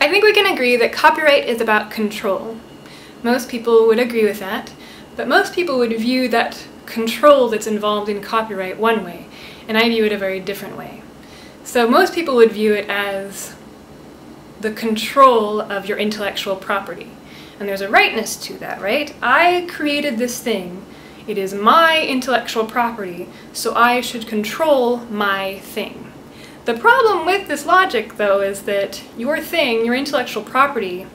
I think we can agree that copyright is about control. Most people would agree with that, but most people would view that control that's involved in copyright one way, and I view it a very different way. So most people would view it as the control of your intellectual property. And there's a rightness to that, right? I created this thing. It is my intellectual property, so I should control my thing. The problem with this logic, though, is that your thing, your intellectual property,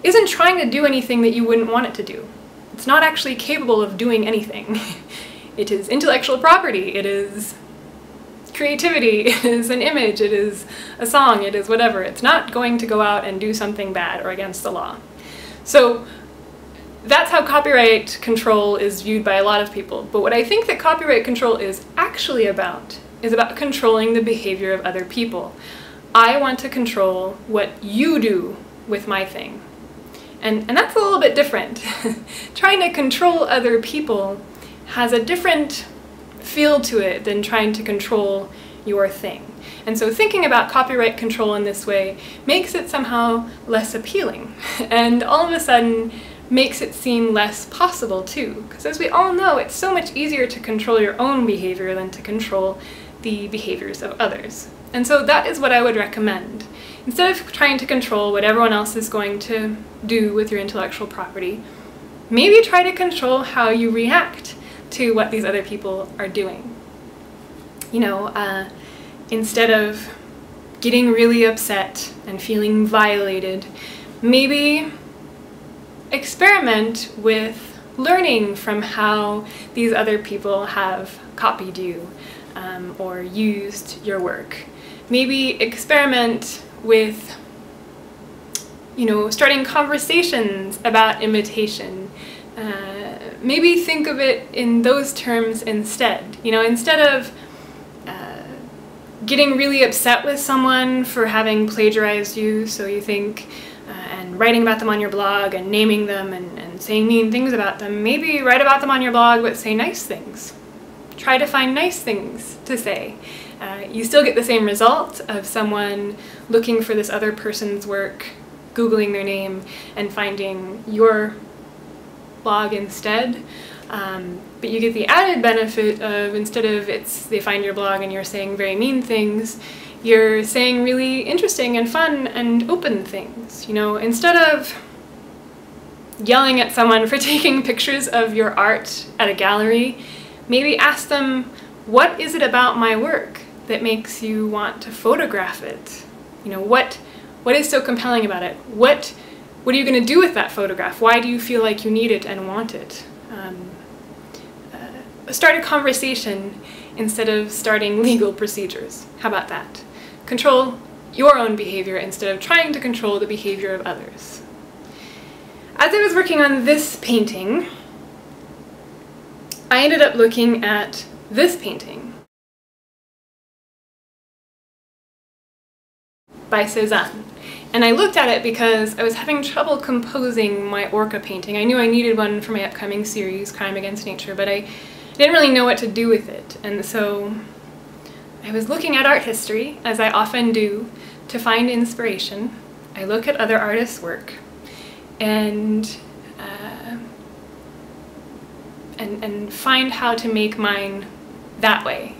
isn't trying to do anything that you wouldn't want it to do. It's not actually capable of doing anything. It is intellectual property, it is creativity, it is an image, it is a song, it is whatever. It's not going to go out and do something bad or against the law. So that's how copyright control is viewed by a lot of people. But what I think that copyright control is actually about is about controlling the behavior of other people. I want to control what you do with my thing. And that's a little bit different. Trying to control other people has a different feel to it than trying to control your thing. And so thinking about copyright control in this way makes it somehow less appealing, and all of a sudden makes it seem less possible too, because as we all know, it's so much easier to control your own behavior than to control the behaviors of others. And so that is what I would recommend. Instead of trying to control what everyone else is going to do with your intellectual property, maybe try to control how you react to what these other people are doing. You know, instead of getting really upset and feeling violated, maybe experiment with learning from how these other people have copied you or used your work. Maybe experiment with, you know, starting conversations about imitation. Maybe think of it in those terms instead. You know, instead of getting really upset with someone for having plagiarized you, so you think, and writing about them on your blog and naming them and saying mean things about them, maybe write about them on your blog but say nice things. Try to find nice things to say. You still get the same result of someone looking for this other person's work, Googling their name, and finding your blog instead. But you get the added benefit of, instead of they find your blog and you're saying very mean things, you're saying really interesting and fun and open things. You know, instead of yelling at someone for taking pictures of your art at a gallery, maybe ask them, what is it about my work that makes you want to photograph it? You know, what is so compelling about it? What are you going to do with that photograph? Why do you feel like you need it and want it? Start a conversation instead of starting legal procedures. How about that? Control your own behavior instead of trying to control the behavior of others. As I was working on this painting, I ended up looking at this painting by Cézanne. And I looked at it because I was having trouble composing my orca painting. I knew I needed one for my upcoming series, Crime Against Nature, but I didn't really know what to do with it. And so I was looking at art history, as I often do, to find inspiration. I look at other artists' work and find how to make mine that way.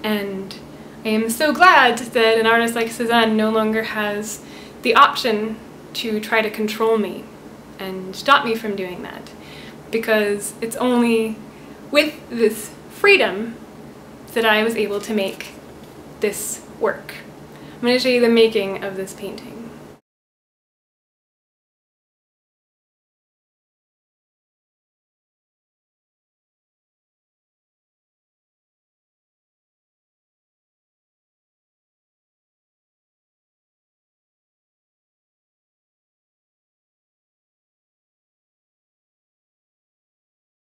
And I am so glad that an artist like Cézanne no longer has the option to try to control me and stop me from doing that, because it's only with this freedom that I was able to make this work. I'm going to show you the making of this painting.